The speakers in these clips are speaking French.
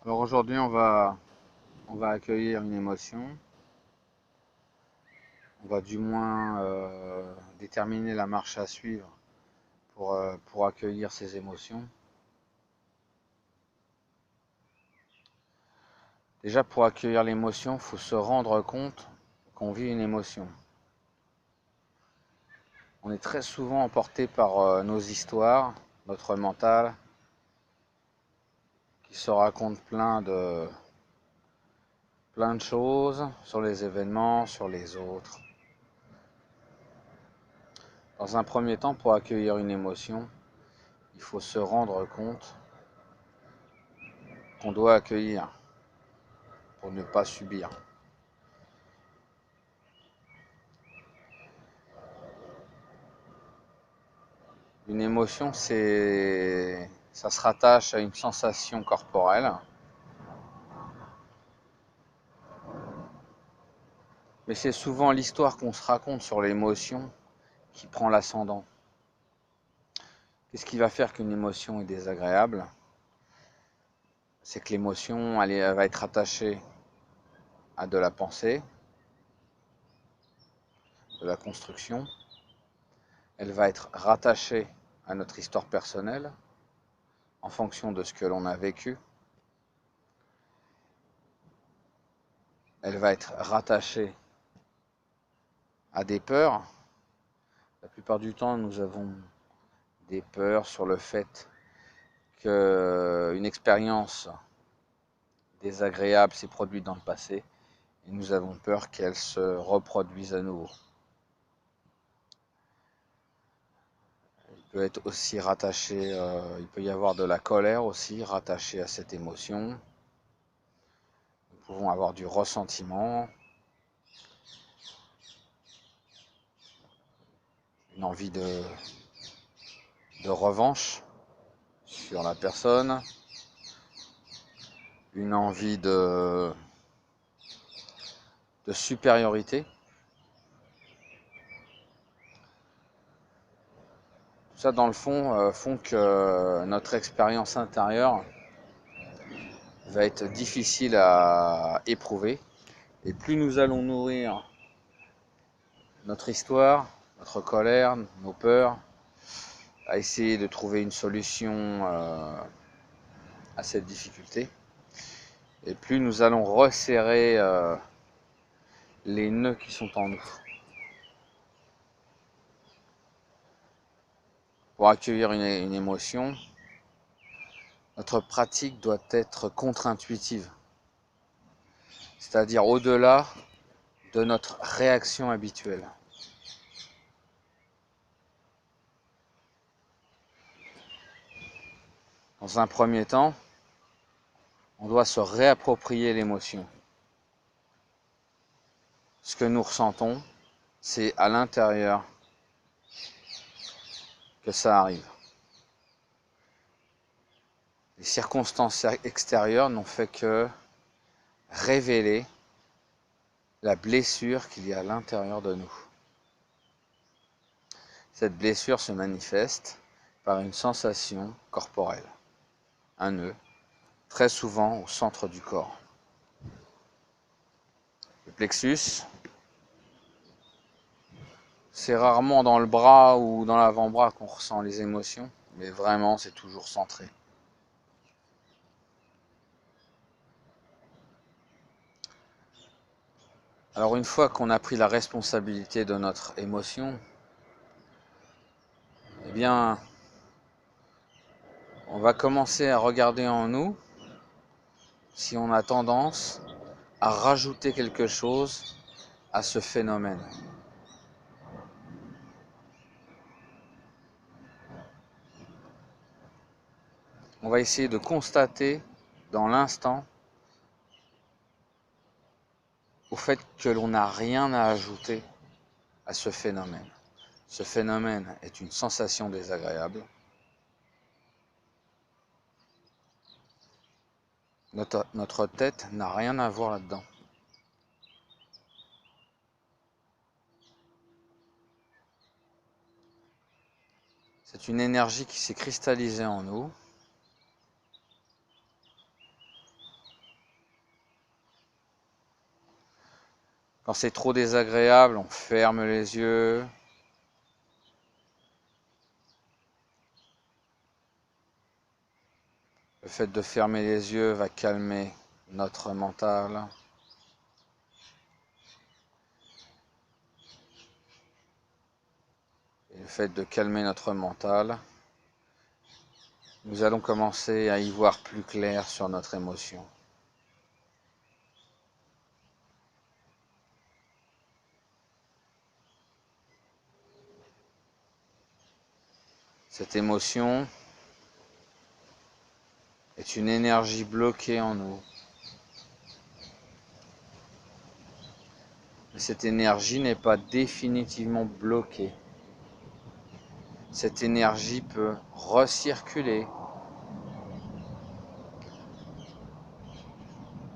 Alors aujourd'hui, on va accueillir une émotion. On va du moins déterminer la marche à suivre pour accueillir ces émotions. Déjà, pour accueillir l'émotion, il faut se rendre compte qu'on vit une émotion. On est très souvent emporté par nos histoires, notre mental, qui se raconte plein de choses sur les événements, sur les autres. Dans un premier temps, pour accueillir une émotion, il faut se rendre compte qu'on doit accueillir pour ne pas subir. Une émotion, ça se rattache à une sensation corporelle, mais c'est souvent l'histoire qu'on se raconte sur l'émotion qui prend l'ascendant. Qu'est-ce qui va faire qu'une émotion est désagréable? C'est que l'émotion, elle va être attachée à de la pensée, de la construction. Elle va être rattachée à notre histoire personnelle, en fonction de ce que l'on a vécu. Elle va être rattachée à des peurs. La plupart du temps, nous avons des peurs sur le fait qu'une expérience désagréable s'est produite dans le passé et nous avons peur qu'elle se reproduise à nouveau. Il peut être aussi rattaché, il peut y avoir de la colère aussi rattachée à cette émotion. Nous pouvons avoir du ressentiment, une envie de revanche sur la personne, une envie de supériorité. Tout ça, dans le fond, font que notre expérience intérieure va être difficile à éprouver. Et plus nous allons nourrir notre histoire, notre colère, nos peurs, à essayer de trouver une solution à cette difficulté, et plus nous allons resserrer les nœuds qui sont en nous. Pour accueillir une émotion, notre pratique doit être contre-intuitive, c'est-à-dire au-delà de notre réaction habituelle. Dans un premier temps, on doit se réapproprier l'émotion. Ce que nous ressentons, c'est à l'intérieur que ça arrive. Les circonstances extérieures n'ont fait que révéler la blessure qu'il y a à l'intérieur de nous. Cette blessure se manifeste par une sensation corporelle, un nœud, très souvent au centre du corps. Le plexus, c'est rarement dans le bras ou dans l'avant-bras qu'on ressent les émotions, mais vraiment c'est toujours centré. Alors une fois qu'on a pris la responsabilité de notre émotion, eh bien, on va commencer à regarder en nous si on a tendance à rajouter quelque chose à ce phénomène. On va essayer de constater dans l'instant au fait que l'on n'a rien à ajouter à ce phénomène. Ce phénomène est une sensation désagréable. Notre tête n'a rien à voir là-dedans. C'est une énergie qui s'est cristallisée en nous. Quand c'est trop désagréable, on ferme les yeux. Le fait de fermer les yeux va calmer notre mental. Et le fait de calmer notre mental, nous allons commencer à y voir plus clair sur notre émotion. Cette émotion est une énergie bloquée en nous. Mais cette énergie n'est pas définitivement bloquée. Cette énergie peut recirculer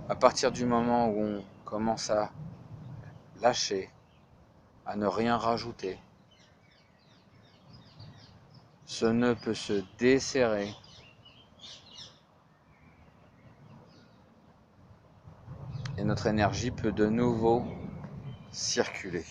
à partir du moment où on commence à lâcher, à ne rien rajouter. Ce nœud peut se desserrer et notre énergie peut de nouveau circuler.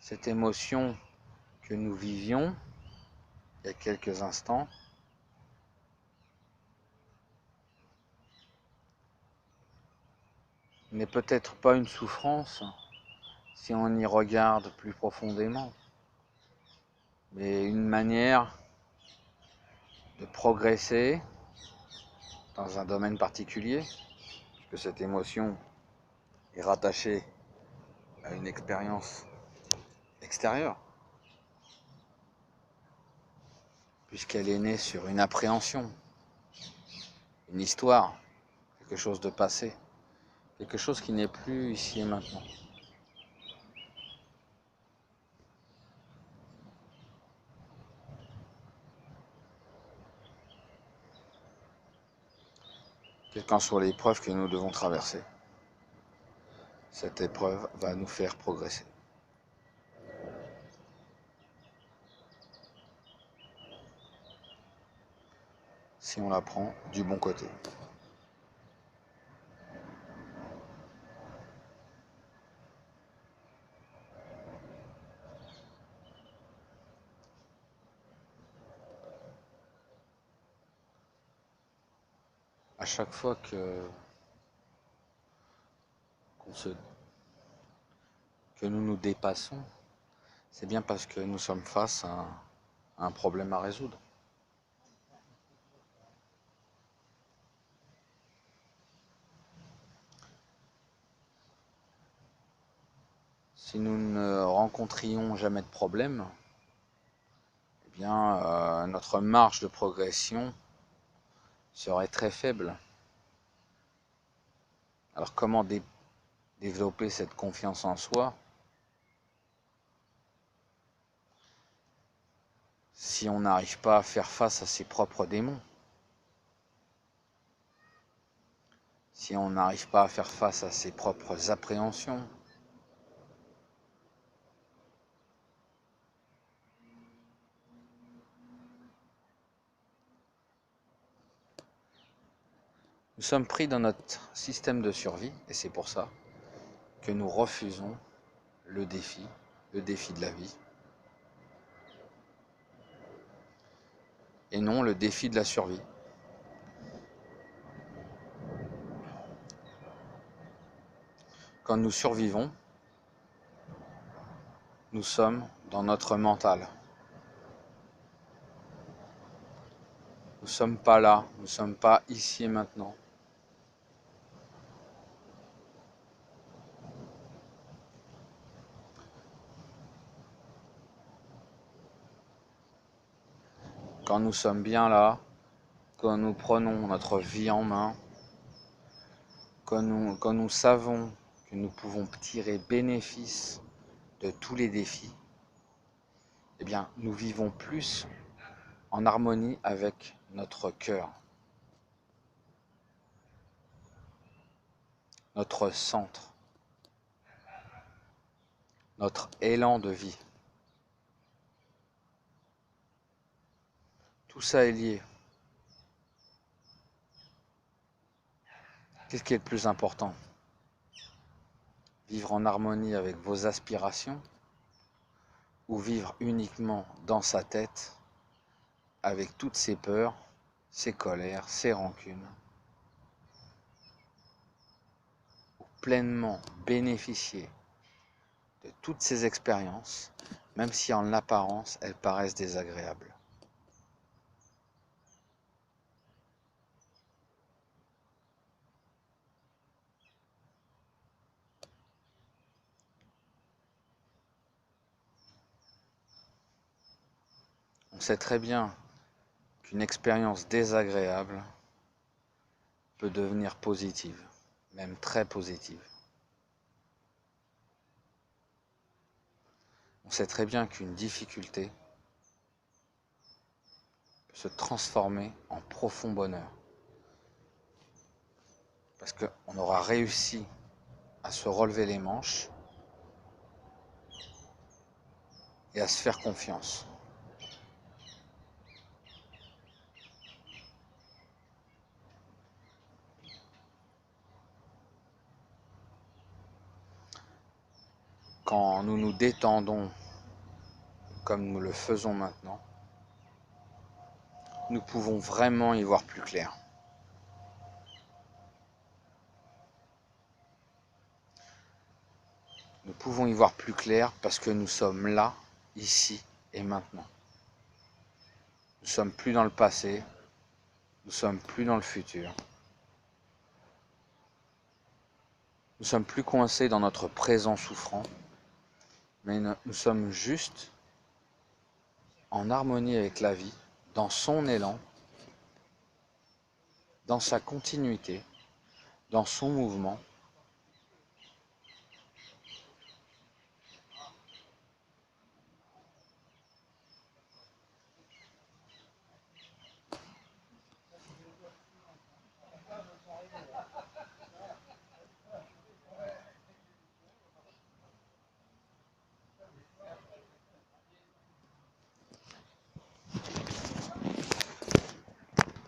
Cette émotion que nous vivions il y a quelques instants n'est peut-être pas une souffrance si on y regarde plus profondément, mais une manière de progresser dans un domaine particulier, puisque cette émotion est rattachée à une expérience extérieure, puisqu'elle est née sur une appréhension, une histoire, quelque chose de passé, quelque chose qui n'est plus ici et maintenant. Quelle qu'en soit l'épreuve que nous devons traverser, cette épreuve va nous faire progresser. Si on la prend du bon côté. À chaque fois que nous nous dépassons, c'est bien parce que nous sommes face à un problème à résoudre. Si nous ne rencontrions jamais de problème, eh bien, notre marge de progression serait très faible. Alors comment développer cette confiance en soi si on n'arrive pas à faire face à ses propres démons? Si on n'arrive pas à faire face à ses propres appréhensions? Nous sommes pris dans notre système de survie et c'est pour ça que nous refusons le défi de la vie, et non le défi de la survie. Quand nous survivons, nous sommes dans notre mental. Nous ne sommes pas là, nous ne sommes pas ici et maintenant. Quand nous sommes bien là, quand nous prenons notre vie en main, quand nous savons que nous pouvons tirer bénéfice de tous les défis, eh bien, nous vivons plus en harmonie avec notre cœur, notre centre, notre élan de vie. Tout ça est lié. Qu'est-ce qui est le plus important? Vivre en harmonie avec vos aspirations ou vivre uniquement dans sa tête avec toutes ses peurs, ses colères, ses rancunes, ou pleinement bénéficier de toutes ces expériences, même si en apparence elles paraissent désagréables. On sait très bien qu'une expérience désagréable peut devenir positive, même très positive. On sait très bien qu'une difficulté peut se transformer en profond bonheur. Parce qu'on aura réussi à se relever les manches et à se faire confiance. Quand nous nous détendons comme nous le faisons maintenant, nous pouvons vraiment y voir plus clair. Nous pouvons y voir plus clair parce que nous sommes là, ici et maintenant. Nous ne sommes plus dans le passé, nous ne sommes plus dans le futur. Nous ne sommes plus coincés dans notre présent souffrant, mais nous sommes juste en harmonie avec la vie, dans son élan, dans sa continuité, dans son mouvement,